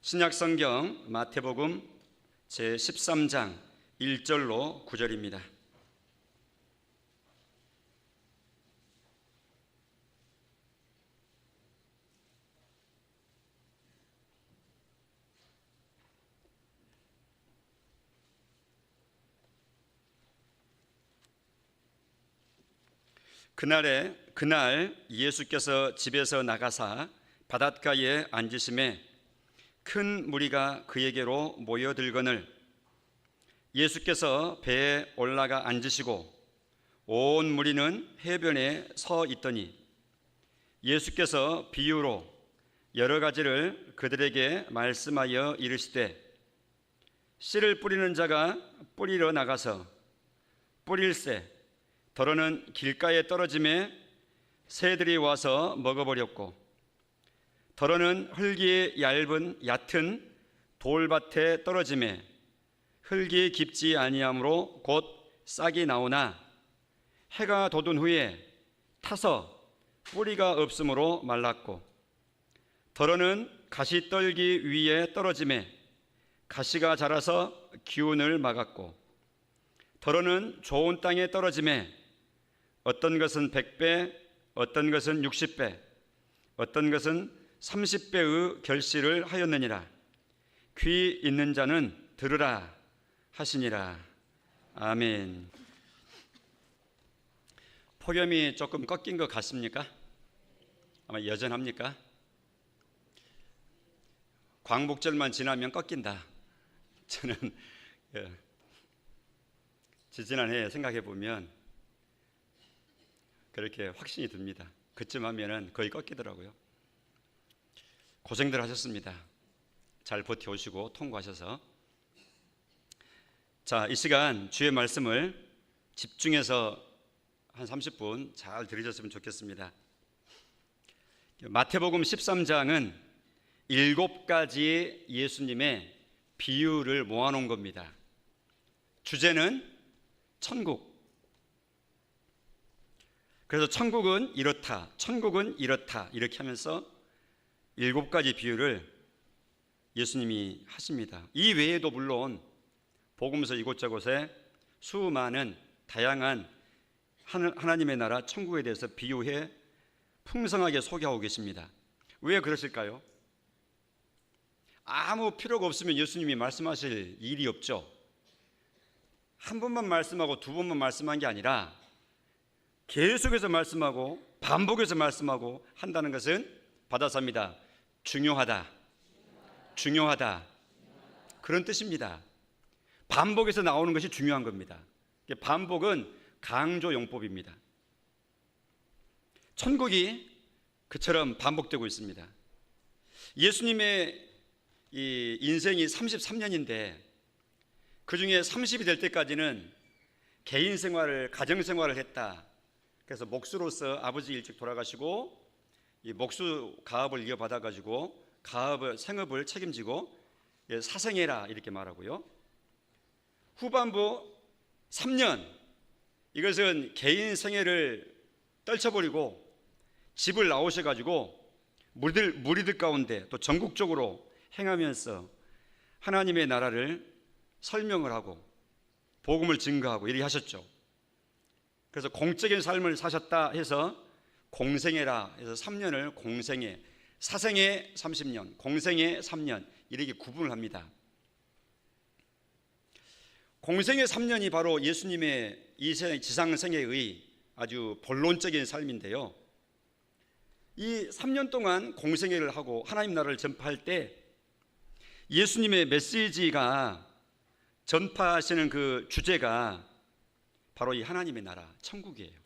신약성경 마태복음 제13장 1절로 9절입니다. 그날 예수께서 집에서 나가사 바닷가에 앉으심에 큰 무리가 그에게로 모여들거늘 예수께서 배에 올라가 앉으시고 온 무리는 해변에 서 있더니 예수께서 비유로 여러 가지를 그들에게 말씀하여 이르시되 씨를 뿌리는 자가 뿌리러 나가서 뿌릴새 더러는 길가에 떨어짐에 새들이 와서 먹어버렸고 더러는 흙이 얕은 돌밭에 떨어짐에 흙이 깊지 아니하므로 곧 싹이 나오나 해가 돋은 후에 타서 뿌리가 없으므로 말랐고 더러는 가시떨기 위에 떨어짐에 가시가 자라서 기운을 막았고 더러는 좋은 땅에 떨어짐에 어떤 것은 100배, 어떤 것은 60배, 어떤 것은 30배의 결실을 하였느니라. 귀 있는 자는 들으라 하시니라. 아멘. 폭염이 조금 꺾인 것 같습니까? 아마 여전합니까? 광복절만 지나면 꺾인다. 저는 지지난해 생각해 보면 그렇게 확신이 듭니다. 그쯤 하면은 거의 꺾이더라고요. 고생들 하셨습니다. 잘 버텨오시고 통과하셔서. 자, 이 시간 주의 말씀을 집중해서 한 30분 잘 들으셨으면 좋겠습니다. 마태복음 13장은 7가지 예수님의 비유를 모아놓은 겁니다. 주제는 천국. 그래서 천국은 이렇다, 천국은 이렇다 이렇게 하면서 7가지 비유를 예수님이 하십니다. 이 외에도 물론 복음서 이곳저곳에 수많은 다양한 하나님의 나라 천국에 대해서 비유해 풍성하게 소개하고 계십니다. 왜 그러실까요? 아무 필요가 없으면 예수님이 말씀하실 일이 없죠. 한 번만 말씀하고 두 번만 말씀한 게 아니라 계속해서 말씀하고 반복해서 말씀하고 한다는 것은 받아삽니다. 중요하다, 중요하다 그런 뜻입니다. 반복해서 나오는 것이 중요한 겁니다. 반복은 강조용법입니다. 천국이 그처럼 반복되고 있습니다. 예수님의 이 인생이 33년인데 그 중에 30이 될 때까지는 개인 생활을, 가정 생활을 했다. 그래서 목수로서 아버지 일찍 돌아가시고 이 목수 가업을 이어받아 가지고 가업을 생업을 책임지고 사생애라 이렇게 말하고요. 후반부 3년 이것은 개인 생애를 떨쳐버리고 집을 나오셔 가지고 무리들 가운데 또 전국적으로 행하면서 하나님의 나라를 설명을 하고 복음을 증거하고 이렇게 하셨죠. 그래서 공적인 삶을 사셨다 해서 공생애라 해서 3년을 공생애, 사생애 30년, 공생애 3년 이렇게 구분을 합니다. 공생애 3년이 바로 예수님의 이 지상생애의 아주 본론적인 삶인데요. 이 3년 동안 공생애를 하고 하나님 나라를 전파할 때 예수님의 메시지가 전파하시는 그 주제가 바로 이 하나님의 나라, 천국이에요.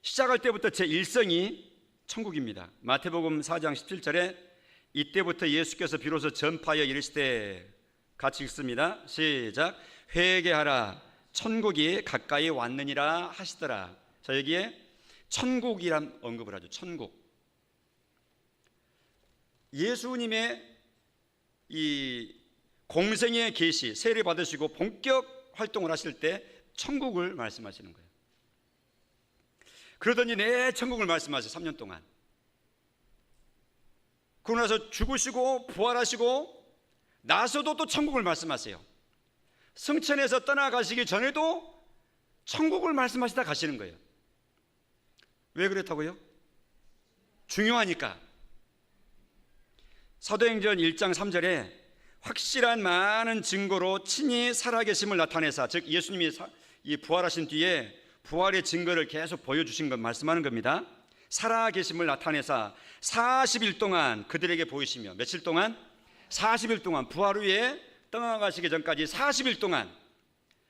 시작할 때부터 제 일성이 천국입니다. 마태복음 4장 17절에 이때부터 예수께서 비로소 전파하여 이르시되 같이 읽습니다. 시작. 회개하라 천국이 가까이 왔느니라 하시더라. 자, 여기에 천국이란 언급을 하죠. 천국. 예수님의 이 공생의 계시, 세례 받으시고 본격 활동을 하실 때 천국을 말씀하시는 거예요. 그러더니 내 천국을 말씀하세요. 3년 동안. 그러고 나서 죽으시고 부활하시고 나서도 또 천국을 말씀하세요. 승천해서 떠나가시기 전에도 천국을 말씀하시다 가시는 거예요. 왜 그렇다고요? 중요하니까. 사도행전 1장 3절에 확실한 많은 증거로 친히 살아계심을 나타내사, 즉 예수님이 이 부활하신 뒤에 부활의 증거를 계속 보여주신 것 말씀하는 겁니다. 살아계심을 나타내사 40일 동안 그들에게 보이시며, 며칠 동안? 40일 동안, 부활 후에 떠나가시기 전까지 40일 동안,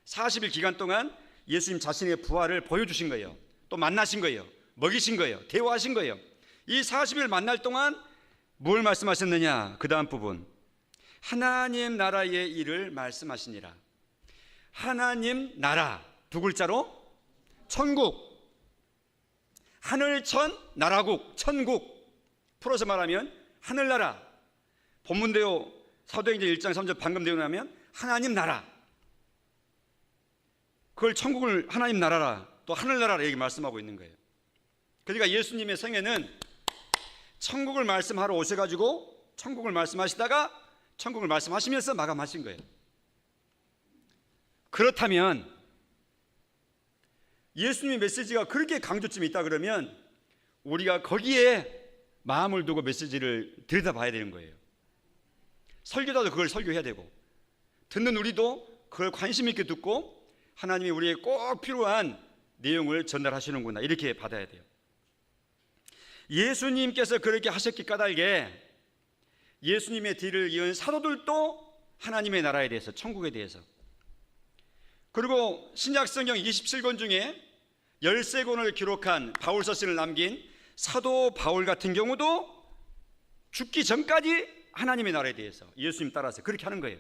40일 기간 동안 예수님 자신의 부활을 보여주신 거예요. 또 만나신 거예요. 먹이신 거예요. 대화하신 거예요. 이 40일 만날 동안 뭘 말씀하셨느냐? 그 다음 부분, 하나님 나라의 일을 말씀하시니라. 하나님 나라, 두 글자로 천국, 하늘천 나라국, 천국, 풀어서 말하면 하늘나라. 본문대로 사도행전 1장 3절 방금 내용하면 하나님 나라, 그걸 천국을 하나님 나라라, 또 하늘나라라 이렇게 말씀하고 있는 거예요. 그러니까 예수님의 생애는 천국을 말씀하러 오셔가지고 천국을 말씀하시다가 천국을 말씀하시면서 마감하신 거예요. 그렇다면 예수님의 메시지가 그렇게 강조점이 있다 그러면 우리가 거기에 마음을 두고 메시지를 들여다봐야 되는 거예요. 설교자도 그걸 설교해야 되고, 듣는 우리도 그걸 관심 있게 듣고 하나님이 우리에게 꼭 필요한 내용을 전달하시는구나, 이렇게 받아야 돼요. 예수님께서 그렇게 하셨기 까닭에 예수님의 뒤를 이은 사도들도 하나님의 나라에 대해서, 천국에 대해서, 그리고 신약성경 27권 중에 13권을 기록한 바울 서신을 남긴 사도 바울 같은 경우도 죽기 전까지 하나님의 나라에 대해서 예수님 따라서 그렇게 하는 거예요.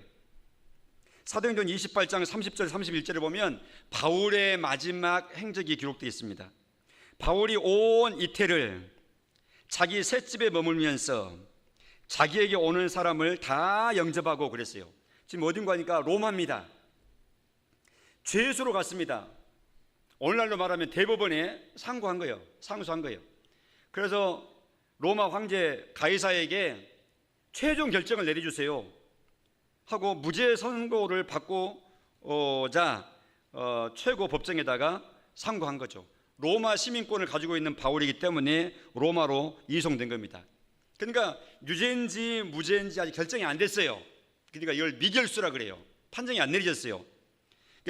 사도행전 28장 30절 31절에 보면 바울의 마지막 행적이 기록되어 있습니다. 바울이 온 이태를 자기 셋집에 머물면서 자기에게 오는 사람을 다 영접하고 그랬어요. 지금 어딘가 하니까 로마입니다. 죄수로 갔습니다. 오늘날로 말하면 대법원에 상고한 거예요. 상소한 거예요. 그래서 로마 황제 가이사에게 최종 결정을 내려주세요 하고 무죄 선고를 받고자 최고 법정에다가 상고한 거죠. 로마 시민권을 가지고 있는 바울이기 때문에 로마로 이송된 겁니다. 그러니까 유죄인지 무죄인지 아직 결정이 안 됐어요. 그러니까 이걸 미결수라 그래요. 판정이 안 내려졌어요.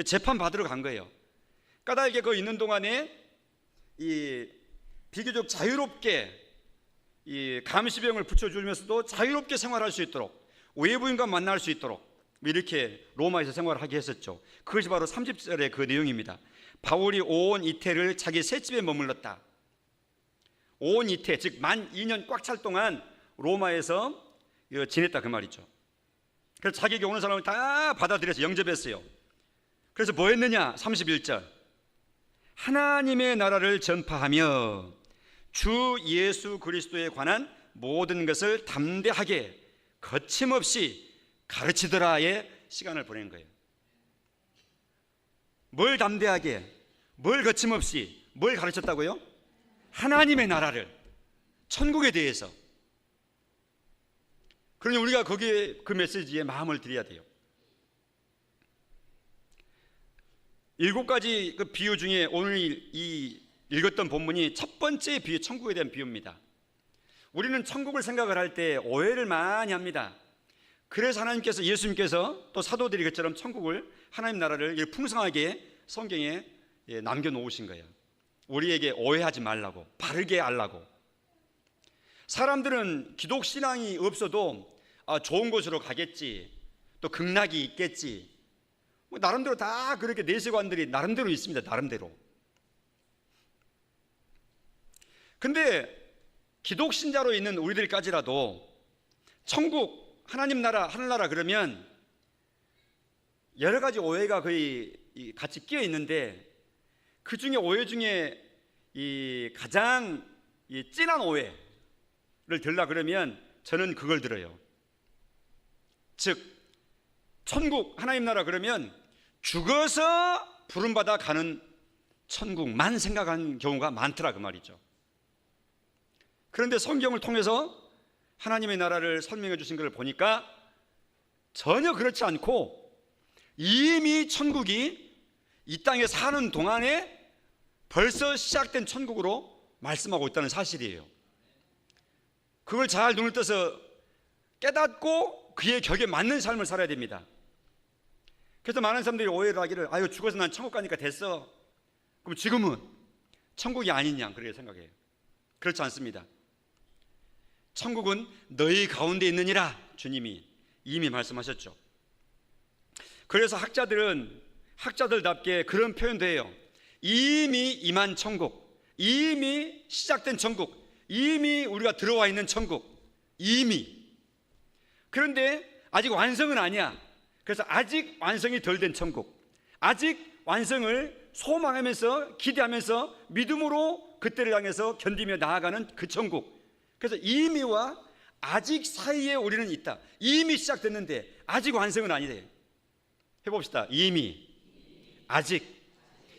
재판 받으러 간 거예요. 까닭에 그 있는 동안에 이 비교적 자유롭게 이 감시병을 붙여주면서도 자유롭게 생활할 수 있도록, 외부인과 만날 수 있도록 이렇게 로마에서 생활하게 했었죠. 그것이 바로 30절의 그 내용입니다. 바울이 온 이태를 자기 셋집에 머물렀다. 온 이태, 즉 만 2년 꽉 찰 동안 로마에서 지냈다 그 말이죠. 그래서 자기에게 오는 사람을 다 받아들여서 영접했어요. 그래서 뭐 했느냐? 31절, 하나님의 나라를 전파하며 주 예수 그리스도에 관한 모든 것을 담대하게 거침없이 가르치더라의 시간을 보낸 거예요. 뭘 담대하게, 뭘 거침없이, 뭘 가르쳤다고요? 하나님의 나라를, 천국에 대해서. 그러니 우리가 거기에 그 메시지에 마음을 들여야 돼요. 7가지 그 비유 중에 오늘 이 읽었던 본문이 첫 번째 비유, 천국에 대한 비유입니다. 우리는 천국을 생각을 할 때 오해를 많이 합니다. 그래서 하나님께서, 예수님께서 또 사도들이 그처럼 천국을, 하나님 나라를 풍성하게 성경에 남겨놓으신 거예요. 우리에게 오해하지 말라고, 바르게 알라고. 사람들은 기독신앙이 없어도 좋은 곳으로 가겠지, 또 극락이 있겠지, 나름대로 다 그렇게 내세관들이 나름대로 있습니다. 나름대로. 근데 기독신자로 있는 우리들까지라도 천국, 하나님 나라, 하늘나라 그러면 여러 가지 오해가 거의 같이 끼어 있는데, 그 중에 오해 중에 이 가장 진한 오해를 들라 그러면 저는 그걸 들어요. 즉 천국, 하나님 나라 그러면 죽어서 부름받아 가는 천국만 생각하는 경우가 많더라 그 말이죠. 그런데 성경을 통해서 하나님의 나라를 설명해 주신 것을 보니까 전혀 그렇지 않고 이미 천국이 이 땅에 사는 동안에 벌써 시작된 천국으로 말씀하고 있다는 사실이에요. 그걸 잘 눈을 떠서 깨닫고 그의 격에 맞는 삶을 살아야 됩니다. 그래서 많은 사람들이 오해를 하기를, 아유 죽어서 난 천국 가니까 됐어. 그럼 지금은 천국이 아니냐 그렇게 생각해요. 그렇지 않습니다. 천국은 너희 가운데 있느니라 주님이 이미 말씀하셨죠. 그래서 학자들답게 그런 표현도 해요. 이미 임한 천국, 이미 시작된 천국, 이미 우리가 들어와 있는 천국, 이미. 그런데 아직 완성은 아니야. 그래서 아직 완성이 덜 된 천국, 아직 완성을 소망하면서 기대하면서 믿음으로 그때를 향해서 견디며 나아가는 그 천국. 그래서 이미와 아직 사이에 우리는 있다. 이미 시작됐는데 아직 완성은 아니래. 해봅시다. 이미, 아직,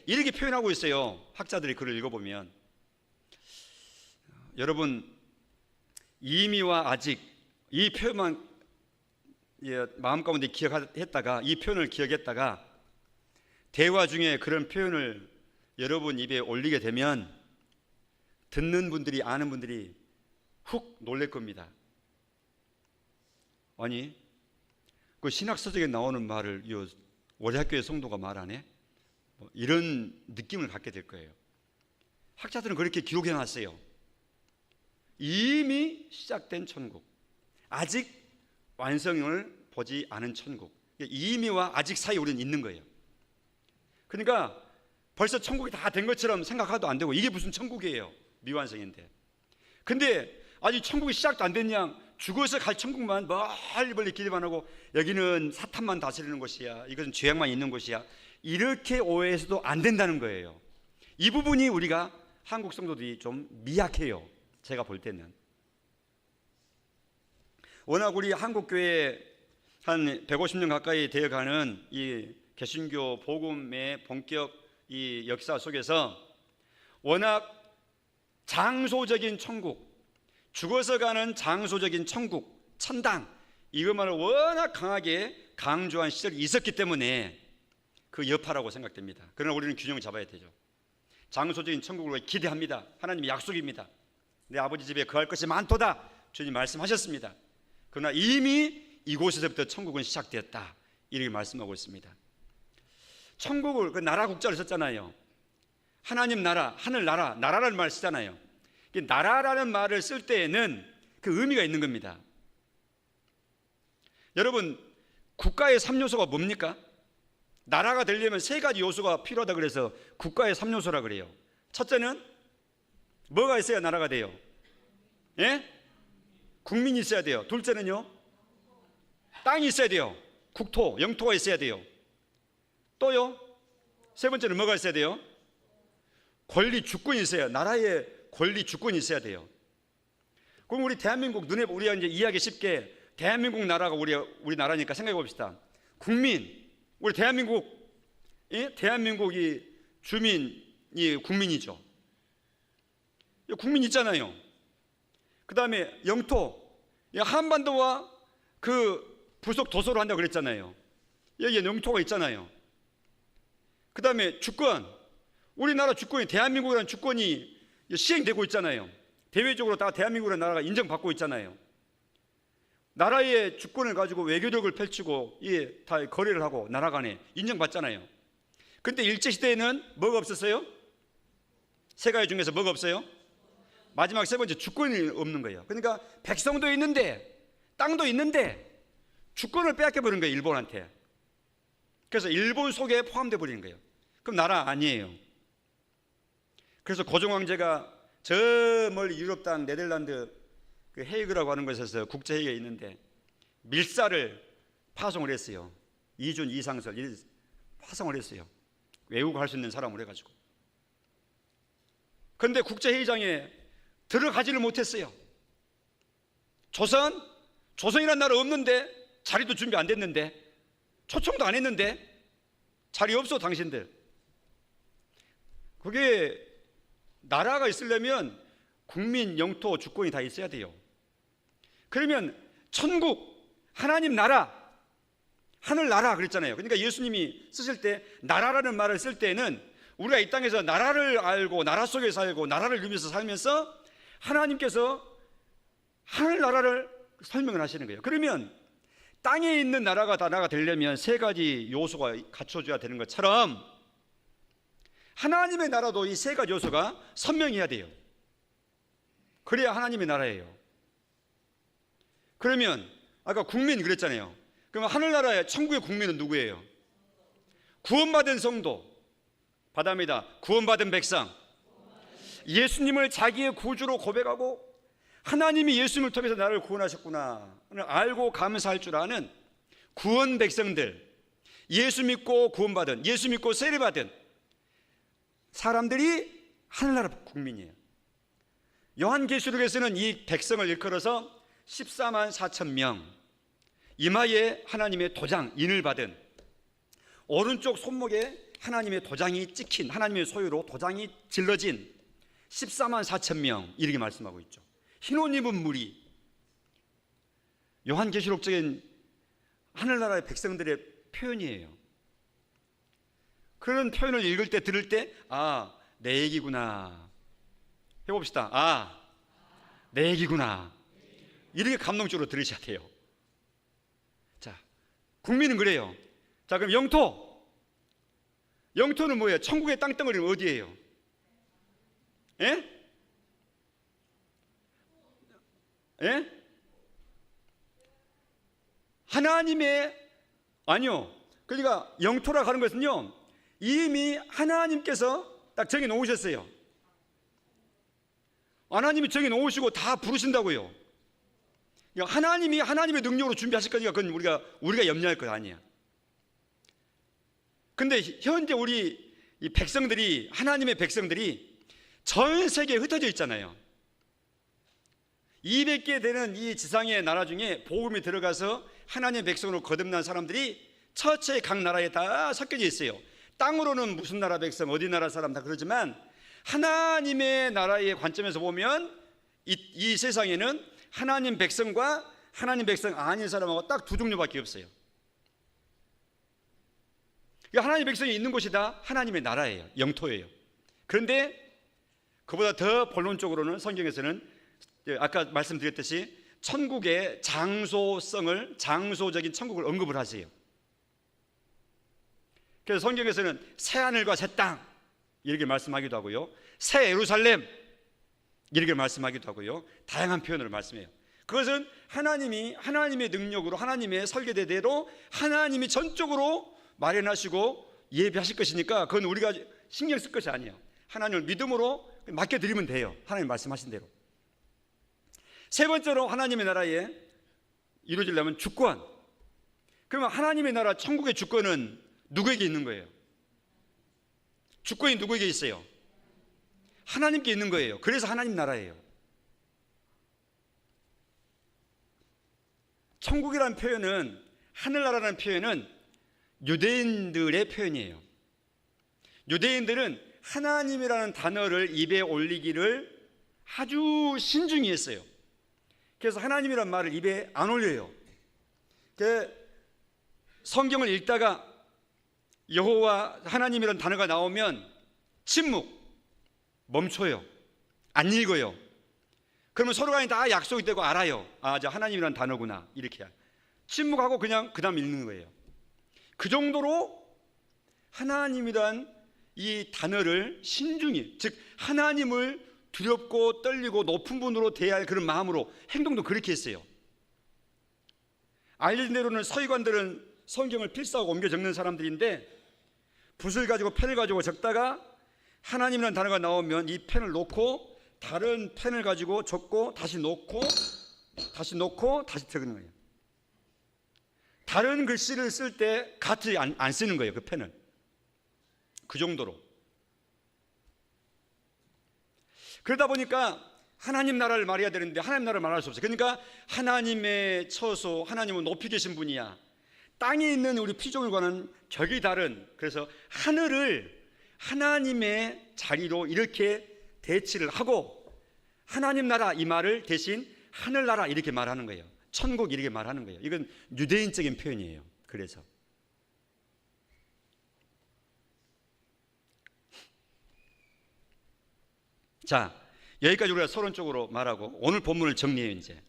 이렇게 표현하고 있어요. 학자들이 글을 읽어보면. 여러분, 이미와 아직, 이 표현만 마음 가운데 기억했다가, 이 표현을 기억했다가 대화 중에 그런 표현을 여러분 입에 올리게 되면 듣는 분들이, 아는 분들이 훅 놀랄 겁니다. 아니, 그 신학서적에 나오는 말을 우리 학교의 성도가 말하네? 이런 느낌을 갖게 될 거예요. 학자들은 그렇게 기록해 놨어요. 이미 시작된 천국, 아직 완성을 보지 않은 천국, 이미와 아직 사이에 우리는 있는 거예요. 그러니까 벌써 천국이 다 된 것처럼 생각해도 안 되고, 이게 무슨 천국이에요? 미완성인데. 근데 아직 천국이 시작도 안 됐냐, 죽어서 갈 천국만 멀리 기대만 하고 여기는 사탄만 다스리는 곳이야, 이것은 죄악만 있는 곳이야, 이렇게 오해해서도 안 된다는 거예요. 이 부분이 우리가 한국 성도들이 좀 미약해요. 제가 볼 때는. 워낙 우리 한국교회 한 150년 가까이 되어가는 이 개신교 복음의 본격 이 역사 속에서 워낙 장소적인 천국, 죽어서 가는 장소적인 천국, 천당, 이것만을 워낙 강하게 강조한 시절이 있었기 때문에 그 여파라고 생각됩니다. 그러나 우리는 균형을 잡아야 되죠. 장소적인 천국을 기대합니다. 하나님의 약속입니다. 내 아버지 집에 거할 것이 많도다, 주님 말씀하셨습니다. 그러나 이미 이곳에서부터 천국은 시작되었다, 이렇게 말씀하고 있습니다. 천국을, 그 나라 국자를 썼잖아요. 하나님 나라, 하늘 나라, 나라라는 말을 쓰잖아요. 나라라는 말을 쓸 때에는 그 의미가 있는 겁니다. 여러분, 국가의 3요소가 뭡니까? 나라가 되려면 3가지 요소가 필요하다 그래서 국가의 3요소라 그래요. 첫째는 뭐가 있어야 나라가 돼요? 예? 국민이 있어야 돼요. 둘째는요? 땅이 있어야 돼요. 국토, 영토가 있어야 돼요. 또요? 세 번째는 뭐가 있어야 돼요? 권리, 주권이 있어야, 나라의 권리, 주권이 있어야 돼요. 그럼 우리 대한민국, 우리가 이제 이해하기 쉽게 대한민국 나라가 우리 나라니까 생각해 봅시다. 국민, 우리 대한민국, 예? 대한민국이 주민이 국민이죠. 국민 있잖아요. 그 다음에 영토, 한반도와 그 부속 도서로 한다고 그랬잖아요. 여기에 영토가 있잖아요. 그 다음에 주권, 우리나라 주권이, 대한민국이라는 주권이 시행되고 있잖아요. 대외적으로 다 대한민국이라는 나라가 인정받고 있잖아요. 나라의 주권을 가지고 외교력을 펼치고 다 거래를 하고 나라 간에 인정받잖아요. 근데 일제시대에는 뭐가 없었어요? 3가지 중에서 뭐가 없어요? 마지막 3번째, 주권이 없는 거예요. 그러니까 백성도 있는데, 땅도 있는데 주권을 빼앗겨 버린 거예요, 일본한테. 그래서 일본 속에 포함되어 버리는 거예요. 그럼 나라 아니에요. 그래서 고종황제가 저 멀리 유럽 땅 네덜란드 그 헤이그라고 하는 곳에서 국제회의가 있는데 밀사를 파송을 했어요. 이준 이상설 파송을 했어요. 외국할 수 있는 사람을 해가지고. 그런데 국제회의장에 들어가지를 못했어요. 조선이라는 나라 없는데, 자리도 준비 안 됐는데, 초청도 안 했는데, 자리 없어 당신들. 그게 나라가 있으려면 국민, 영토, 주권이 다 있어야 돼요. 그러면 천국, 하나님 나라, 하늘나라 그랬잖아요. 그러니까 예수님이 쓰실 때 나라라는 말을 쓸 때는 우리가 이 땅에서 나라를 알고 나라 속에 살고 나라를 누리면서 살면서 하나님께서 하늘나라를 설명을 하시는 거예요. 그러면 땅에 있는 나라가 나라가 되려면 세 가지 요소가 갖춰져야 되는 것처럼 하나님의 나라도 이 세 가지 요소가 선명해야 돼요. 그래야 하나님의 나라예요. 그러면 아까 국민 그랬잖아요. 그럼 하늘나라의 천국의 국민은 누구예요? 구원받은 성도, 받아입니다. 구원받은 백성, 예수님을 자기의 구주로 고백하고 하나님이 예수님을 통해서 나를 구원하셨구나 알고 감사할 줄 아는 구원 백성들, 예수 믿고 구원받은, 예수 믿고 세례받은 사람들이 하늘나라 국민이에요. 요한계시록에서는 이 백성을 일컬어서 14만 4천 명, 이마에 하나님의 도장, 인을 받은, 오른쪽 손목에 하나님의 도장이 찍힌, 하나님의 소유로 도장이 질러진 14만 4천 명, 이렇게 말씀하고 있죠. 흰옷 입은 무리, 요한계시록적인 하늘나라의 백성들의 표현이에요. 그런 표현을 읽을 때, 들을 때, 아, 내 얘기구나. 해봅시다. 아, 내 얘기구나. 이렇게 감동적으로 들으셔야 돼요. 자, 국민은 그래요. 자, 그럼 영토는 뭐예요? 천국의 땅덩어리는 어디예요? 예? 예? 하나님의, 아니요. 그러니까 영토라고 하는 것은요, 이미 하나님께서 딱 정해 놓으셨어요. 하나님이 정해 놓으시고 다 부르신다고요. 그러니까 하나님이 하나님의 능력으로 준비하실 거니까 그건 우리가 염려할 것 아니야. 근데 현재 우리 이 백성들이, 하나님의 백성들이 전 세계에 흩어져 있잖아요. 200개 되는 이 지상의 나라 중에 복음이 들어가서 하나님의 백성으로 거듭난 사람들이 처처에 각 나라에 다 섞여져 있어요. 땅으로는 무슨 나라 백성, 어디 나라 사람 다 그러지만 하나님의 나라의 관점에서 보면 이 세상에는 하나님 백성과 하나님 백성 아닌 사람하고 딱 두 종류밖에 없어요. 하나님 백성이 있는 곳이 다 하나님의 나라예요. 영토예요. 그런데 그보다 더 본론적으로는 성경에서는 아까 말씀드렸듯이 천국의 장소적인 천국을 언급을 하세요. 그래서 성경에서는 새 하늘과 새 땅 이렇게 말씀하기도 하고요, 새 예루살렘 이렇게 말씀하기도 하고요, 다양한 표현으로 말씀해요. 그것은 하나님의 능력으로, 하나님의 설계대로 하나님이 전적으로 마련하시고 예비하실 것이니까 그건 우리가 신경 쓸 것이 아니에요. 하나님을 믿음으로 맡겨드리면 돼요. 하나님 말씀하신 대로. 세 번째로 하나님의 나라에 이루어지려면 주권. 그러면 하나님의 나라 천국의 주권은 누구에게 있는 거예요? 주권이 누구에게 있어요? 하나님께 있는 거예요. 그래서 하나님 나라예요. 천국이라는 표현은, 하늘나라라는 표현은 유대인들의 표현이에요. 유대인들은 하나님이라는 단어를 입에 올리기를 아주 신중히 했어요. 그래서 하나님이란 말을 입에 안 올려요. 성경을 읽다가 여호와 하나님이라는 단어가 나오면 침묵, 멈춰요. 안 읽어요. 그러면 서로 간에 다 약속이 되고 알아요. 아, 저 하나님이라는 단어구나. 이렇게 침묵하고 그냥 그 다음 읽는 거예요. 그 정도로 하나님이란 이 단어를 신중히, 즉 하나님을 두렵고 떨리고 높은 분으로 대할 그런 마음으로 행동도 그렇게 했어요. 알려진 대로는 서기관들은 성경을 필사하고 옮겨 적는 사람들인데 붓을 가지고 펜을 가지고 적다가 하나님이라는 단어가 나오면 이 펜을 놓고 다른 펜을 가지고 적고 다시 놓고 다시 적는 거예요. 다른 글씨를 쓸 때 같이 안 쓰는 거예요. 그 펜을. 그 정도로. 그러다 보니까 하나님 나라를 말해야 되는데 하나님 나라를 말할 수 없어요. 그러니까 하나님의 처소, 하나님은 높이 계신 분이야. 땅에 있는 우리 피조물과는 격이 다른, 그래서 하늘을 하나님의 자리로 이렇게 대치를 하고 하나님 나라 이 말을 대신 하늘나라 이렇게 말하는 거예요. 천국 이렇게 말하는 거예요. 이건 유대인적인 표현이에요. 그래서 자, 여기까지 우리가 서론적으로 말하고 오늘 본문을 정리해요. 이제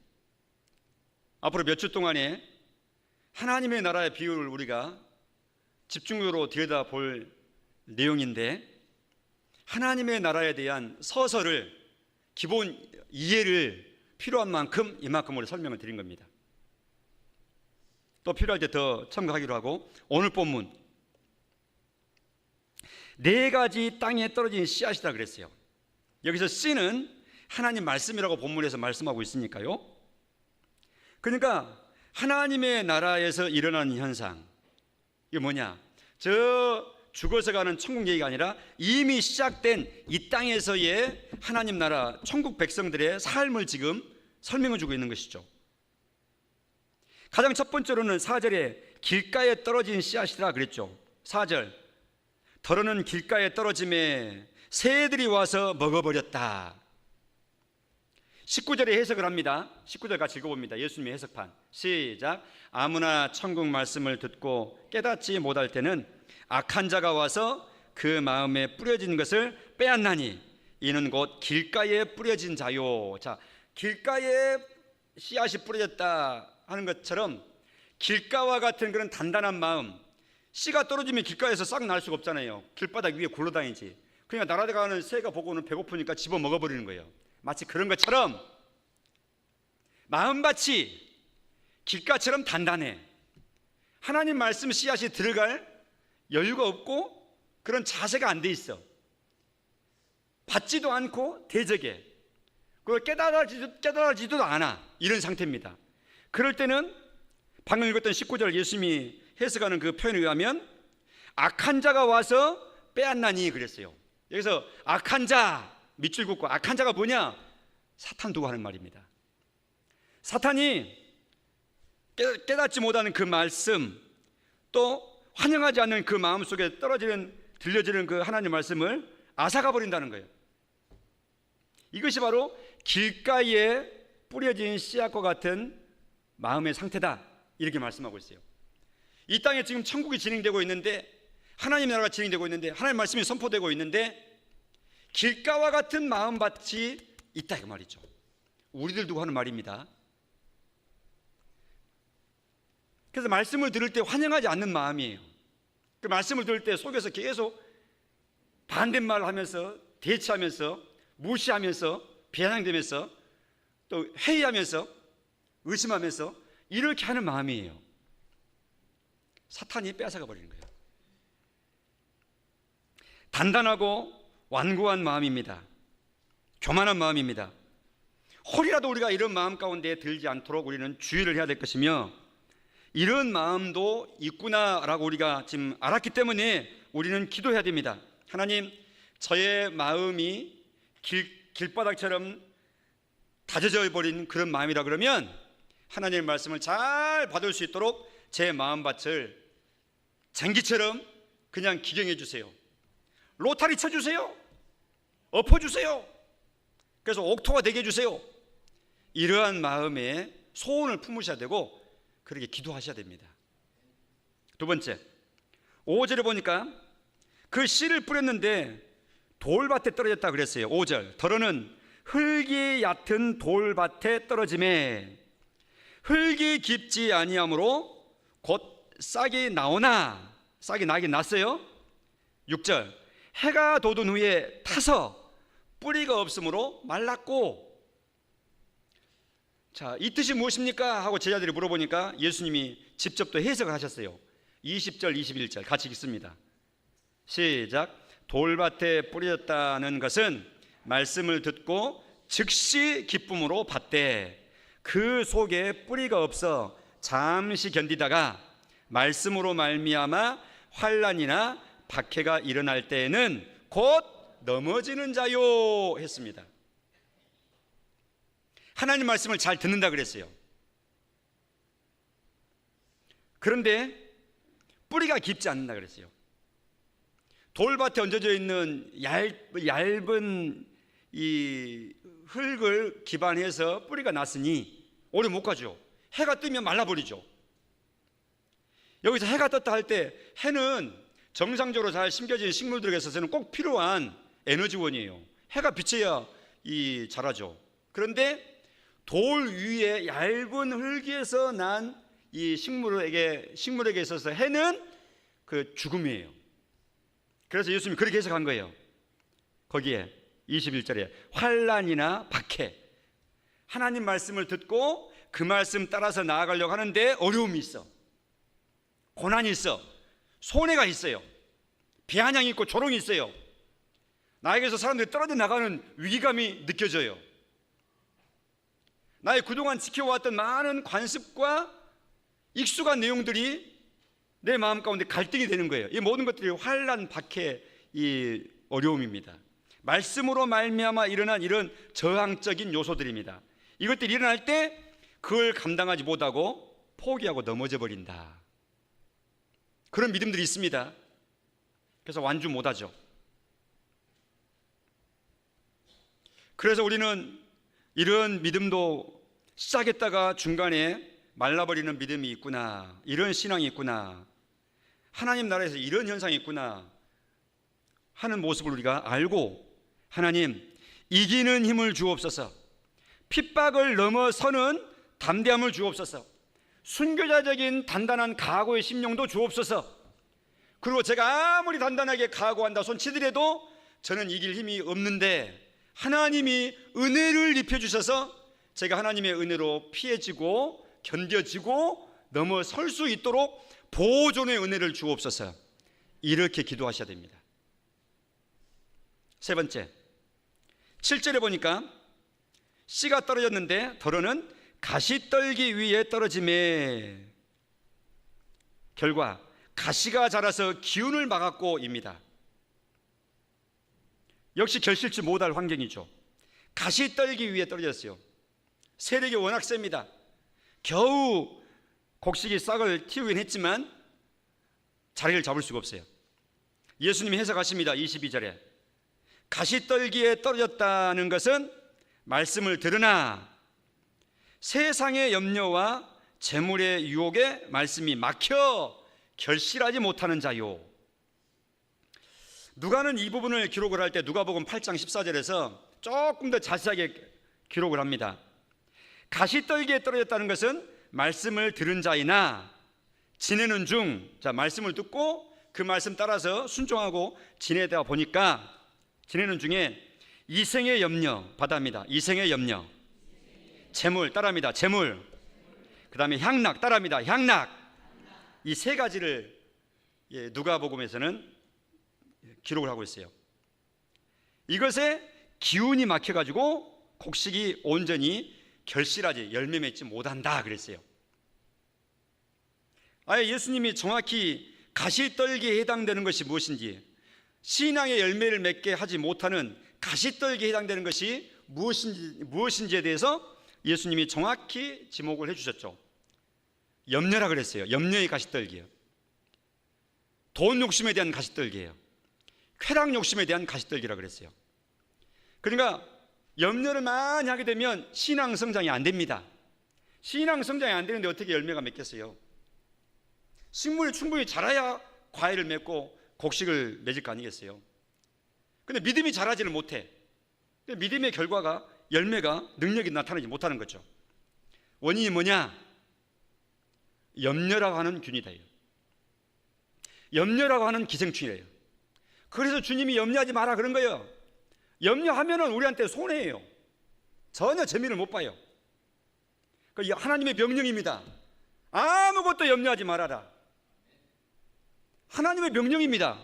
앞으로 몇 주 동안에 하나님의 나라의 비유를 우리가 집중적으로 들여다볼 내용인데, 하나님의 나라에 대한 서설을, 기본 이해를 필요한 만큼 이만큼 우리 설명을 드린 겁니다. 또 필요할 때 더 첨가하기로 하고, 오늘 본문 4가지 땅에 떨어진 씨앗이다 그랬어요. 여기서 씨는 하나님 말씀이라고 본문에서 말씀하고 있으니까요. 그러니까 하나님의 나라에서 일어나는 현상, 이게 뭐냐, 저 죽어서 가는 천국 얘기가 아니라 이미 시작된 이 땅에서의 하나님 나라 천국 백성들의 삶을 지금 설명해 주고 있는 것이죠. 가장 첫 번째로는 4절에 길가에 떨어진 씨앗이라 그랬죠. 4절, 더러는 길가에 떨어짐에 새들이 와서 먹어버렸다. 19절에 해석을 합니다. 19절 같이 읽어봅니다. 예수님의 해석판 시작. 아무나 천국 말씀을 듣고 깨닫지 못할 때는 악한 자가 와서 그 마음에 뿌려진 것을 빼앗나니 이는 곧 길가에 뿌려진 자요. 자, 길가에 씨앗이 뿌려졌다 하는 것처럼 길가와 같은 그런 단단한 마음, 씨가 떨어지면 길가에서 싹 날 수가 없잖아요. 길바닥 위에 굴러다니지. 그러니까 날아가는 새가 보고는 배고프니까 집어 먹어버리는 거예요. 마치 그런 것처럼 마음밭이 길가처럼 단단해. 하나님 말씀 씨앗이 들어갈 여유가 없고 그런 자세가 안 돼 있어. 받지도 않고 대적해. 그걸 깨달아지도 않아. 이런 상태입니다. 그럴 때는 방금 읽었던 19절 예수님이 해석하는 그 표현에 의하면 악한 자가 와서 빼앗나니 그랬어요. 여기서 악한 자, 밑줄 긋고 악한 자가 뭐냐? 사탄 두고 하는 말입니다. 사탄이 깨닫지 못하는 그 말씀, 또 환영하지 않는 그 마음 속에 들려지는 그 하나님 말씀을 앗아가 버린다는 거예요. 이것이 바로 길가에 뿌려진 씨앗과 같은 마음의 상태다, 이렇게 말씀하고 있어요. 이 땅에 지금 천국이 진행되고 있는데, 하나님 나라가 진행되고 있는데, 하나님 말씀이 선포되고 있는데 길가와 같은 마음밭이 있다, 그 말이죠. 우리들 두고 하는 말입니다. 그래서 말씀을 들을 때 환영하지 않는 마음이에요. 그 말씀을 들을 때 속에서 계속 반대말을 하면서, 대치하면서, 무시하면서, 비아냥대면서, 또 회의하면서, 의심하면서 이렇게 하는 마음이에요. 사탄이 빼앗아가 버리는 거예요. 단단하고 완고한 마음입니다. 교만한 마음입니다. 혹이라도 우리가 이런 마음 가운데 들지 않도록 우리는 주의를 해야 될 것이며, 이런 마음도 있구나라고 우리가 지금 알았기 때문에 우리는 기도해야 됩니다. 하나님, 저의 마음이 길바닥처럼 다져져 버린 그런 마음이라 그러면 하나님의 말씀을 잘 받을 수 있도록 제 마음밭을 쟁기처럼 그냥 기경해 주세요. 로타리 쳐주세요. 엎어주세요. 그래서 옥토가 되게 해주세요. 이러한 마음에 소원을 품으셔야 되고 그렇게 기도하셔야 됩니다. 두 번째, 5절에 보니까 그 씨를 뿌렸는데 돌밭에 떨어졌다 그랬어요. 5절, 더러는 흙이 얕은 돌밭에 떨어짐에 흙이 깊지 아니하므로 곧 싹이 나오나, 싹이 나긴 났어요. 6절, 해가 돋은 후에 타서 뿌리가 없으므로 말랐고. 자, 이 뜻이 무엇입니까? 하고 제자들이 물어보니까 예수님이 직접 또 해석을 하셨어요. 20절, 21절 같이 읽습니다. 시작. 돌밭에 뿌려졌다는 것은 말씀을 듣고 즉시 기쁨으로 받되 그 속에 뿌리가 없어 잠시 견디다가 말씀으로 말미암아 환난이나 박해가 일어날 때에는 곧 넘어지는 자요 했습니다. 하나님 말씀을 잘 듣는다 그랬어요. 그런데 뿌리가 깊지 않는다 그랬어요. 돌밭에 얹어져 있는 얇은 이 흙을 기반해서 뿌리가 났으니 오래 못 가죠. 해가 뜨면 말라버리죠. 여기서 해가 떴다 할 때 해는 정상적으로 잘 심겨진 식물들에게 있어서는 꼭 필요한 에너지원이에요. 해가 비쳐야 자라죠. 그런데 돌 위에 얇은 흙에서 난 이 식물에게 있어서 해는 그 죽음이에요. 그래서 예수님이 그렇게 해석한 거예요. 거기에 21절에 환난이나 박해, 하나님 말씀을 듣고 그 말씀 따라서 나아가려고 하는데 어려움이 있어, 고난이 있어, 손해가 있어요, 비아냥이 있고 조롱이 있어요. 나에게서 사람들이 떨어져 나가는 위기감이 느껴져요. 나의 그동안 지켜왔던 많은 관습과 익숙한 내용들이 내 마음 가운데 갈등이 되는 거예요. 이 모든 것들이 환난, 박해, 이 어려움입니다. 말씀으로 말미암아 일어난 이런 저항적인 요소들입니다. 이것들이 일어날 때 그걸 감당하지 못하고 포기하고 넘어져 버린다, 그런 믿음들이 있습니다. 그래서 완주 못하죠. 그래서 우리는 이런 믿음도 시작했다가 중간에 말라버리는 믿음이 있구나, 이런 신앙이 있구나, 하나님 나라에서 이런 현상이 있구나 하는 모습을 우리가 알고, 하나님 이기는 힘을 주옵소서, 핍박을 넘어서는 담대함을 주옵소서, 순교자적인 단단한 각오의 심령도 주옵소서, 그리고 제가 아무리 단단하게 각오한다 손치더라도 저는 이길 힘이 없는데 하나님이 은혜를 입혀주셔서 제가 하나님의 은혜로 피해지고 견뎌지고 넘어설 수 있도록 보존의 은혜를 주옵소서, 이렇게 기도하셔야 됩니다. 세 번째, 7절에 보니까 씨가 떨어졌는데 더러는 가시떨기 위에 떨어짐에 결과 가시가 자라서 기운을 막았고입니다. 역시 결실치 못할 환경이죠. 가시떨기 위에 떨어졌어요. 세력이 워낙 셉니다. 겨우 곡식이 싹을 틔우긴 했지만 자리를 잡을 수가 없어요. 예수님이 해석하십니다. 22절에 가시떨기에 떨어졌다는 것은 말씀을 들으나 세상의 염려와 재물의 유혹에 말씀이 막혀 결실하지 못하는 자요. 누가는 이 부분을 기록을 할 때 누가복음 8장 14절에서 조금 더 자세하게 기록을 합니다. 가시떨기에 떨어졌다는 것은 말씀을 들은 자이나 지내는 중, 자, 말씀을 듣고 그 말씀 따라서 순종하고 지내다 보니까 지내는 중에 이생의 염려 받아합니다. 이생의 염려, 재물 따라합니다. 재물, 그 다음에 향락 따라합니다. 향락, 이 세 가지를 누가복음에서는 기록을 하고 있어요. 이것에 기운이 막혀가지고 곡식이 온전히 결실하지 열매 맺지 못한다 그랬어요. 아예 예수님이 정확히 가시떨기에 해당되는 것이 무엇인지, 신앙의 열매를 맺게 하지 못하는 가시떨기에 해당되는 것이 무엇인지에 대해서 예수님이 정확히 지목을 해주셨죠. 염려라 그랬어요. 염려의 가시떨기예요. 돈 욕심에 대한 가시떨기예요. 쾌락 욕심에 대한 가시떨기라 그랬어요. 그러니까 염려를 많이 하게 되면 신앙 성장이 안 됩니다. 신앙 성장이 안 되는데 어떻게 열매가 맺겠어요? 식물이 충분히 자라야 과일을 맺고 곡식을 맺을 거 아니겠어요? 근데 믿음이 자라지를 못해. 믿음의 결과가, 열매가, 능력이 나타나지 못하는 거죠. 원인이 뭐냐? 염려라고 하는 균이다요. 염려라고 하는 기생충이에요. 그래서 주님이 염려하지 마라 그런 거예요. 염려하면은 우리한테 손해예요. 전혀 재미를 못 봐요. 하나님의 명령입니다. 아무것도 염려하지 말아라. 하나님의 명령입니다.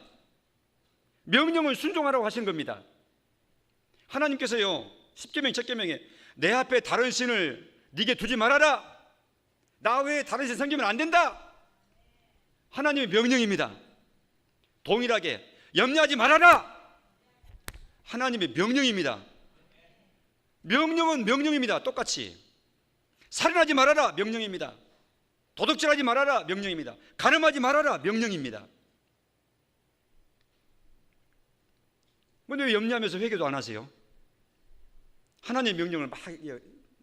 명령을 순종하라고 하신 겁니다. 하나님께서요, 십계명 첫계명에 내 앞에 다른 신을 네게 두지 말아라, 나 외에 다른 신 섬기면 안 된다, 하나님의 명령입니다. 동일하게 염려하지 말아라, 하나님의 명령입니다. 명령은 명령입니다. 똑같이 살인하지 말아라, 명령입니다. 도둑질하지 말아라, 명령입니다. 간음하지 말아라, 명령입니다. 근데 왜 염려하면서 회개도 안 하세요? 하나님의 명령을 막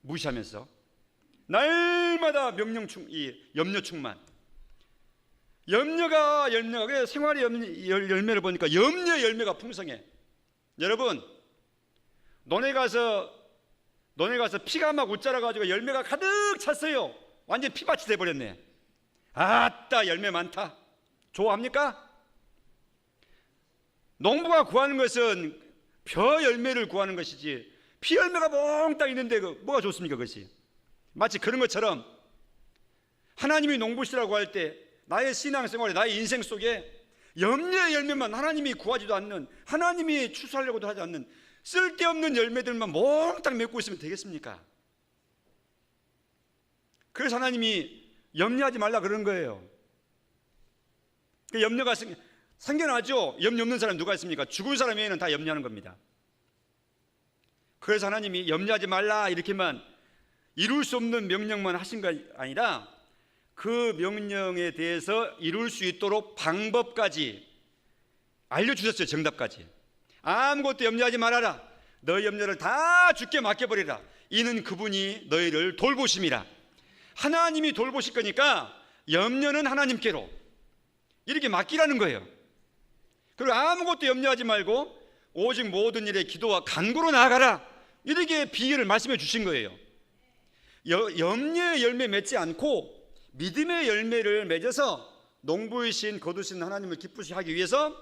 무시하면서 날마다 염려 충만. 염려가 그 생활의 열매를 보니까 염려 열매가 풍성해. 여러분, 논에 가서 피가 막 웃자라가지고 열매가 가득 찼어요. 완전 피밭이 돼버렸네. 아따, 열매 많다. 좋아합니까? 농부가 구하는 것은 벼 열매를 구하는 것이지, 피 열매가 몽땅 있는데 뭐가 좋습니까? 그것이 마치 그런 것처럼 하나님이 농부시라고 할 때 나의 신앙생활에, 나의 인생 속에 염려의 열매만, 하나님이 구하지도 않는, 하나님이 추수하려고도 하지 않는 쓸데없는 열매들만 몽땅 맺고 있으면 되겠습니까? 그래서 하나님이 염려하지 말라 그런 거예요. 그 염려가 생겨나죠. 염려 없는 사람 누가 있습니까? 죽은 사람 외에는 다 염려하는 겁니다. 그래서 하나님이 염려하지 말라 이렇게만, 이룰 수 없는 명령만 하신 게 아니라 그 명령에 대해서 이룰 수 있도록 방법까지 알려주셨어요. 정답까지. 아무것도 염려하지 말아라. 너희 염려를 다 주께 맡겨버리라. 이는 그분이 너희를 돌보심이라. 하나님이 돌보실 거니까 염려는 하나님께로 이렇게 맡기라는 거예요. 그리고 아무것도 염려하지 말고 오직 모든 일에 기도와 간구로 나아가라. 이렇게 비유를 말씀해 주신 거예요. 염려의 열매 맺지 않고 믿음의 열매를 맺어서 농부이신 거두신 하나님을 기쁘시게 하기 위해서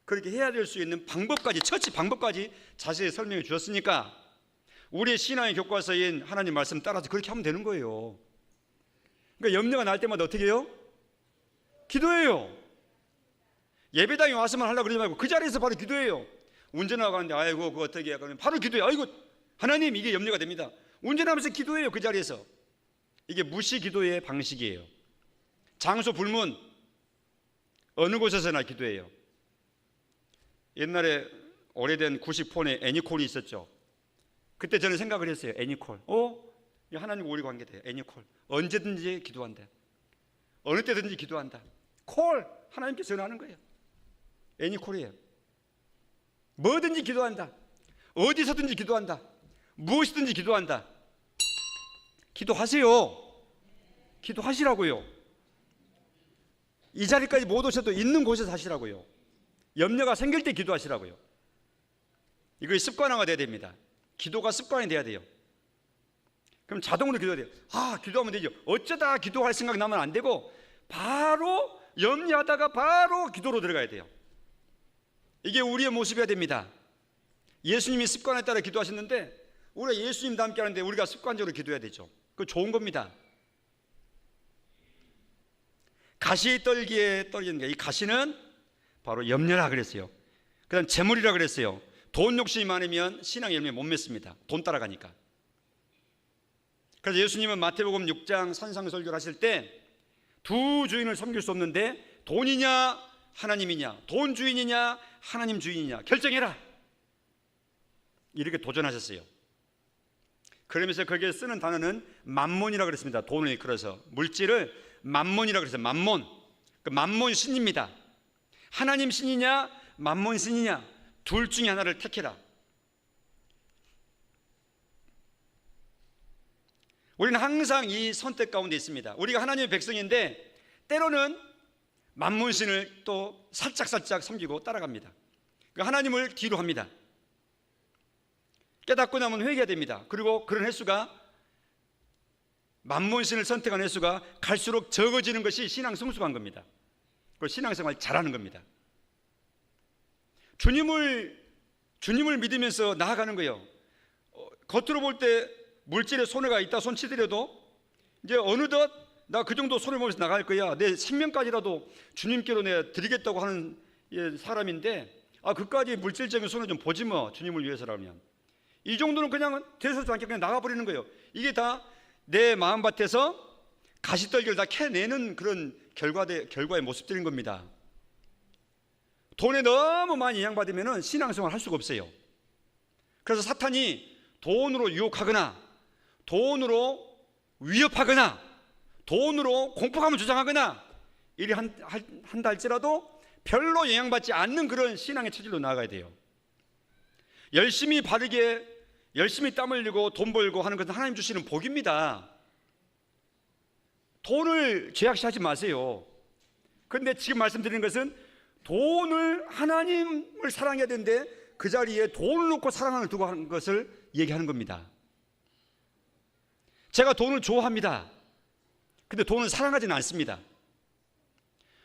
그렇게 해야 될 수 있는 방법까지, 처치 방법까지 자세히 설명해 주셨으니까 우리의 신앙의 교과서인 하나님 말씀 따라서 그렇게 하면 되는 거예요. 그러니까 염려가 날 때마다 어떻게 해요? 기도해요. 예배당에 와서만 하려고 그러지 말고 그 자리에서 바로 기도해요. 운전하고 가는데 아이고 그거 어떻게 해야, 그러면 바로 기도해요. 아이고 하나님, 이게 염려가 됩니다. 운전하면서 기도해요. 그 자리에서. 이게 무시 기도의 방식이에요. 장소 불문, 어느 곳에서나 기도해요. 옛날에 오래된 90폰에 애니콜이 있었죠. 그때 저는 생각을 했어요. 애니콜, 하나님과 우리 관계돼요. 애니콜, 언제든지 기도한다. 어느 때든지 기도한다. 콜, 하나님께 전하는 거예요. 애니콜이에요. 뭐든지 기도한다. 어디서든지 기도한다. 무엇이든지 기도한다. 기도하세요. 기도하시라고요. 이 자리까지 못 오셔도 있는 곳에서 하시라고요. 염려가 생길 때 기도하시라고요. 이거 습관화가 돼야 됩니다. 기도가 습관이 돼야 돼요. 그럼 자동으로 기도해야 돼요. 기도하면 되죠. 어쩌다 기도할 생각 나면 안 되고 바로 염려하다가 바로 기도로 들어가야 돼요. 이게 우리의 모습이어야 됩니다. 예수님이 습관에 따라 기도하셨는데 우리가 예수님과 함께 하는데 우리가 습관적으로 기도해야 되죠. 그거 좋은 겁니다. 가시 떨기에 떨리는 게, 이 가시는 바로 염려라 그랬어요. 그 다음 재물이라 그랬어요. 돈 욕심이 많으면 신앙의 열매 못 맺습니다. 돈 따라가니까. 그래서 예수님은 마태복음 6장 산상설교를 하실 때 두 주인을 섬길 수 없는데 돈이냐 하나님이냐, 돈 주인이냐 하나님 주인이냐 결정해라, 이렇게 도전하셨어요. 그러면서 거기에 쓰는 단어는 만몬이라고 그랬습니다. 돈을 일컬어서 물질을 만몬이라고 그랬어요. 만몬, 그 만몬 신입니다. 하나님 신이냐 만몬 신이냐, 둘 중에 하나를 택해라. 우리는 항상 이 선택 가운데 있습니다. 우리가 하나님의 백성인데 때로는 만몬신을 또 살짝살짝 섬기고 따라갑니다. 하나님을 뒤로 합니다. 깨닫고 나면 회개해야 됩니다. 그리고 그런 횟수가, 만몬신을 선택한 횟수가 갈수록 적어지는 것이 신앙 성숙한 겁니다. 그리고 신앙생활 잘하는 겁니다. 주님을 믿으면서 나아가는 거예요. 겉으로 볼 때 물질에 손해가 있다 손치더라도 이제 어느덧 나 그 정도 손해 보면서 나갈 거야, 내 생명까지라도 주님께로 내가 드리겠다고 하는 사람인데 그까지 물질적인 손해 좀 보지 뭐, 주님을 위해서라면. 이 정도는 그냥 대수롭지 않게 그냥 나가버리는 거예요. 이게 다 내 마음밭에서 가시떨기를 다 캐내는 그런 결과의 모습들인 겁니다. 돈에 너무 많이 영향받으면 신앙생활 할 수가 없어요. 그래서 사탄이 돈으로 유혹하거나 돈으로 위협하거나 돈으로 공포감을 조장하거나 이리 한다 할지라도 별로 영향받지 않는 그런 신앙의 체질로 나아가야 돼요. 열심히 바르게 열심히 땀 흘리고 돈 벌고 하는 것은 하나님 주시는 복입니다. 돈을 죄악시하지 마세요. 그런데 지금 말씀드리는 것은 돈을, 하나님을 사랑해야 되는데 그 자리에 돈을 놓고 사랑을 두고 하는 것을 얘기하는 겁니다. 제가 돈을 좋아합니다. 근데 돈을 사랑하지는 않습니다.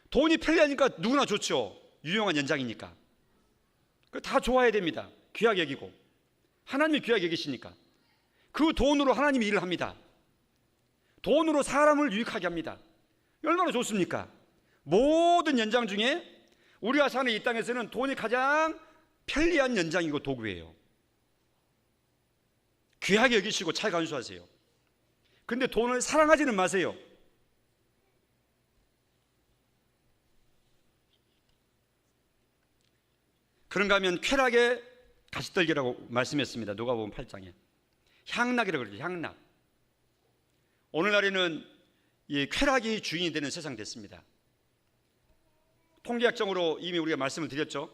돈이 편리하니까 누구나 좋죠. 유용한 연장이니까. 다 좋아해야 됩니다. 귀하게 여기고 하나님이 귀하게 여기시니까 그 돈으로 하나님이 일을 합니다. 돈으로 사람을 유익하게 합니다. 얼마나 좋습니까? 모든 연장 중에 우리가 사는 이 땅에서는 돈이 가장 편리한 연장이고 도구예요. 귀하게 여기시고 잘 간수하세요. 근데 돈을 사랑하지는 마세요. 그런가 하면 쾌락의 가시떨기라고 말씀했습니다. 누가복음 8장에 향락이라고 그러죠. 향락. 오늘날에는 이 쾌락이 주인이 되는 세상 됐습니다. 통계학적으로 이미 우리가 말씀을 드렸죠.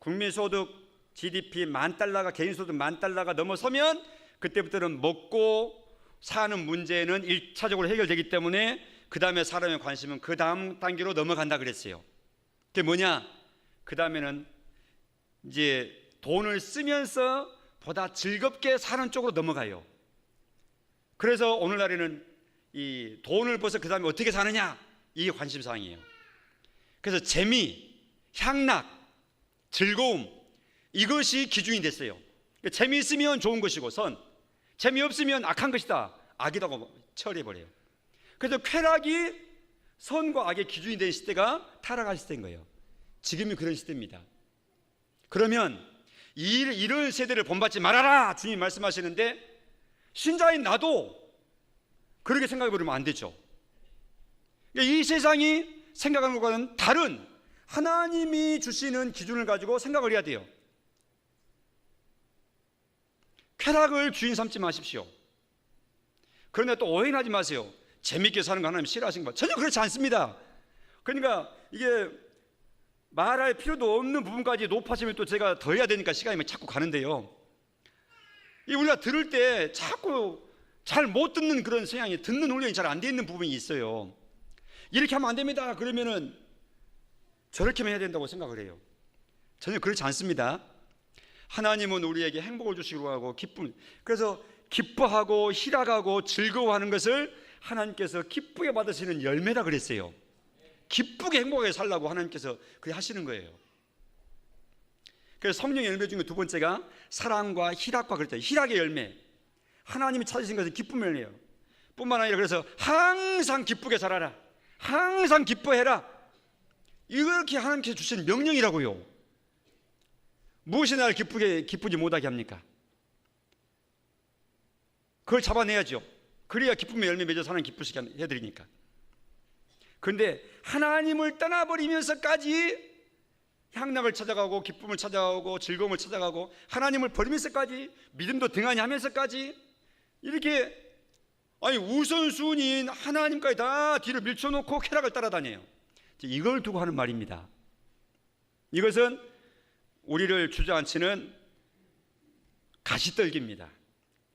국민소득 GDP $10,000가, 개인소득 $10,000가 넘어서면 그때부터는 먹고 사는 문제는 1차적으로 해결되기 때문에 그 다음에 사람의 관심은 그 다음 단계로 넘어간다 그랬어요. 그게 뭐냐? 그 다음에는 이제 돈을 쓰면서 보다 즐겁게 사는 쪽으로 넘어가요. 그래서 오늘날에는 이 돈을 벌써 그 다음에 어떻게 사느냐, 이게 관심사항이에요. 그래서 재미, 향락, 즐거움, 이것이 기준이 됐어요. 재미있으면 좋은 것이고 선, 재미없으면 악한 것이다, 악이라고 처리해버려요. 그래서 쾌락이 선과 악의 기준이 된 시대가 타락한 시대인 거예요. 지금이 그런 시대입니다. 그러면 이런 세대를 본받지 말아라, 주님 말씀하시는데 신자인 나도 그렇게 생각해 버리면 안 되죠. 이 세상이 생각하는 것과는 다른 하나님이 주시는 기준을 가지고 생각을 해야 돼요. 쾌락을 주인 삼지 마십시오. 그런데 또 오해하지 마세요. 재밌게 사는 거 하나님 싫어하시는 거 전혀 그렇지 않습니다. 그러니까 이게 말할 필요도 없는 부분까지 높아지면 또 제가 더 해야 되니까 시간이 자꾸 가는데요. 우리가 들을 때 자꾸 잘 못 듣는 그런 성향이, 듣는 훈련이 잘 안 돼 있는 부분이 있어요. 이렇게 하면 안 됩니다. 그러면은 저렇게만 해야 된다고 생각을 해요. 전혀 그렇지 않습니다. 하나님은 우리에게 행복을 주시기로 하고 기쁨, 그래서 기뻐하고 희락하고 즐거워하는 것을 하나님께서 기쁘게 받으시는 열매라 그랬어요. 기쁘게 행복하게 살라고 하나님께서 그렇게 하시는 거예요. 그래서 성령의 열매 중에 두 번째가 사랑과 희락과 그랬죠. 희락의 열매, 하나님이 찾으신 것은 기쁨의 열매예요. 뿐만 아니라 그래서 항상 기쁘게 살아라, 항상 기뻐해라, 이렇게 하나님께서 주신 명령이라고요. 무엇이 나를 기쁘지 못하게 합니까? 그걸 잡아내야죠. 그래야 기쁨의 열매 맺어서 하나님 기쁘시게 해드리니까. 그런데 하나님을 떠나버리면서까지 향락을 찾아가고 기쁨을 찾아가고 즐거움을 찾아가고 하나님을 버리면서까지 믿음도 등한히 하면서까지 이렇게 우선순위인 하나님까지 다 뒤로 밀쳐놓고 쾌락을 따라다녀요. 이걸 두고 하는 말입니다. 이것은 우리를 주저앉히는 가시떨기입니다.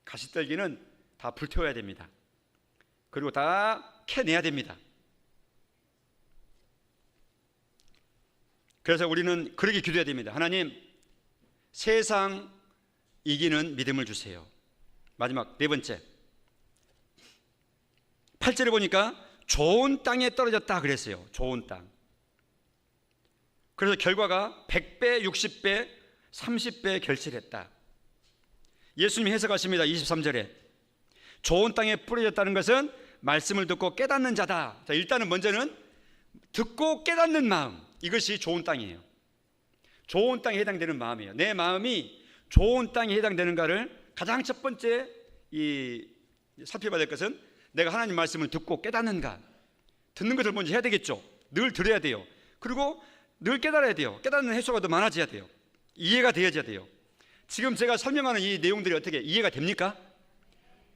가시떨기는 다 불태워야 됩니다. 그리고 다 캐내야 됩니다. 그래서 우리는 그렇게 기도해야 됩니다. 하나님, 세상 이기는 믿음을 주세요. 마지막 네 번째, 8절에 보니까 좋은 땅에 떨어졌다 그랬어요. 좋은 땅. 그래서 결과가 100배, 60배, 30배 결실했다. 예수님이 해석하십니다. 23절에 좋은 땅에 뿌려졌다는 것은 말씀을 듣고 깨닫는 자다. 자, 일단은 먼저는 듣고 깨닫는 마음, 이것이 좋은 땅이에요. 좋은 땅에 해당되는 마음이에요. 내 마음이 좋은 땅에 해당되는가를 가장 첫 번째 살펴봐야 될 것은 내가 하나님 말씀을 듣고 깨닫는가. 듣는 것을 먼저 해야 되겠죠. 늘 들어야 돼요. 그리고 늘 깨달아야 돼요. 깨닫는 횟수가 더 많아져야 돼요. 이해가 되어야 돼요. 지금 제가 설명하는 이 내용들이 어떻게 이해가 됩니까?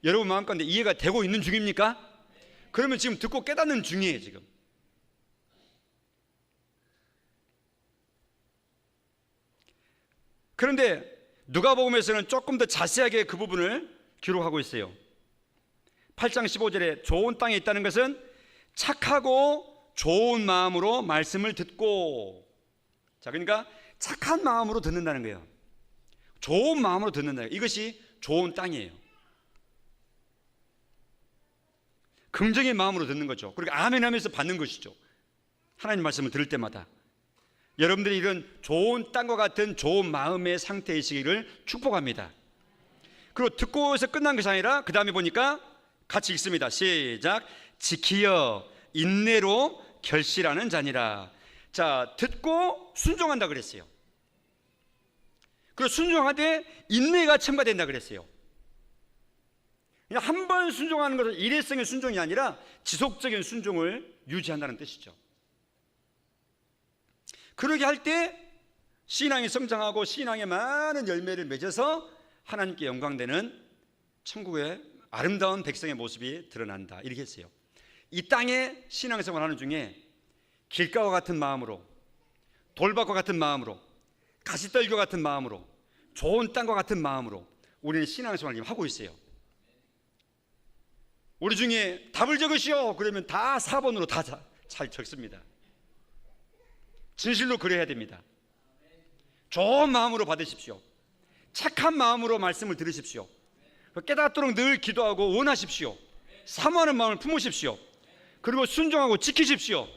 여러분 마음 가운데 이해가 되고 있는 중입니까? 그러면 지금 듣고 깨닫는 중이에요. 지금 그런데 누가복음에서는 조금 더 자세하게 그 부분을 기록하고 있어요. 8장 15절에 좋은 땅에 있다는 것은 착하고 좋은 마음으로 말씀을 듣고, 자, 그러니까 착한 마음으로 듣는다는 거예요. 좋은 마음으로 듣는다. 이것이 좋은 땅이에요. 긍정의 마음으로 듣는 거죠. 그리고 아멘 하면서 받는 것이죠. 하나님 말씀을 들을 때마다 여러분들이 이런 좋은 땅과 같은 좋은 마음의 상태이시기를 축복합니다. 그리고 듣고서 끝난 것이 아니라 그 다음에 보니까 같이 읽습니다. 시작. 지키어 인내로 결실하는 자니라. 자, 듣고 순종한다 그랬어요. 그리고 순종하되 인내가 첨가된다 그랬어요. 한 번 순종하는 것은 일회성의 순종이 아니라 지속적인 순종을 유지한다는 뜻이죠. 그러게 할 때 신앙이 성장하고 신앙의 많은 열매를 맺어서 하나님께 영광되는 천국의 아름다운 백성의 모습이 드러난다, 이렇게 했어요. 이 땅에 신앙생활 하는 중에 길가와 같은 마음으로, 돌밭과 같은 마음으로, 가시떨기와 같은 마음으로, 좋은 땅과 같은 마음으로 우리는 신앙생활을 하고 있어요. 우리 중에 답을 적으시오 그러면 다 4번으로 다 잘 적습니다. 진실로 그래야 됩니다. 좋은 마음으로 받으십시오. 착한 마음으로 말씀을 들으십시오. 깨닫도록 늘 기도하고 원하십시오. 사모하는 마음을 품으십시오. 그리고 순종하고 지키십시오.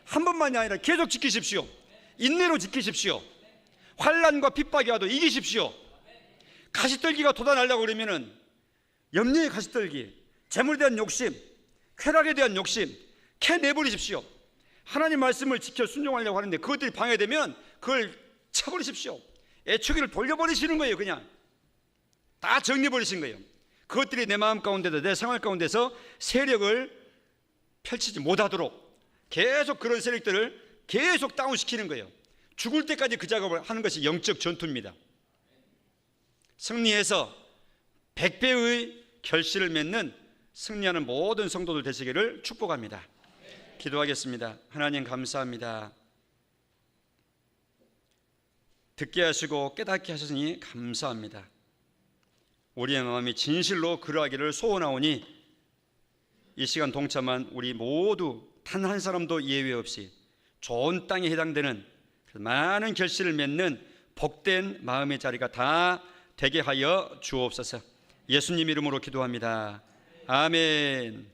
한 번만이 아니라 계속 지키십시오. 인내로 지키십시오. 환난과 핍박이 와도 이기십시오. 가시떨기가 돋아나려고 그러면은 염려의 가시떨기, 재물에 대한 욕심, 쾌락에 대한 욕심 캐내버리십시오. 하나님 말씀을 지켜 순종하려고 하는데 그것들이 방해되면 그걸 쳐버리십시오. 애초기를 돌려버리시는 거예요. 그냥 다 정리해버리신 거예요. 그것들이 내 마음 가운데도 내 생활 가운데서 세력을 펼치지 못하도록 계속 그런 세력들을 계속 다운시키는 거예요. 죽을 때까지 그 작업을 하는 것이 영적 전투입니다. 승리해서 100배의 결실을 맺는 승리하는 모든 성도들 되시기를 축복합니다. 기도하겠습니다. 하나님 감사합니다. 듣게 하시고 깨닫게 하시니 감사합니다. 우리의 마음이 진실로 그러하기를 소원하오니 이 시간 동참한 우리 모두 단 한 사람도 예외 없이 좋은 땅에 해당되는 많은 결실을 맺는 복된 마음의 자리가 다 되게 하여 주옵소서. 예수님 이름으로 기도합니다. 아멘.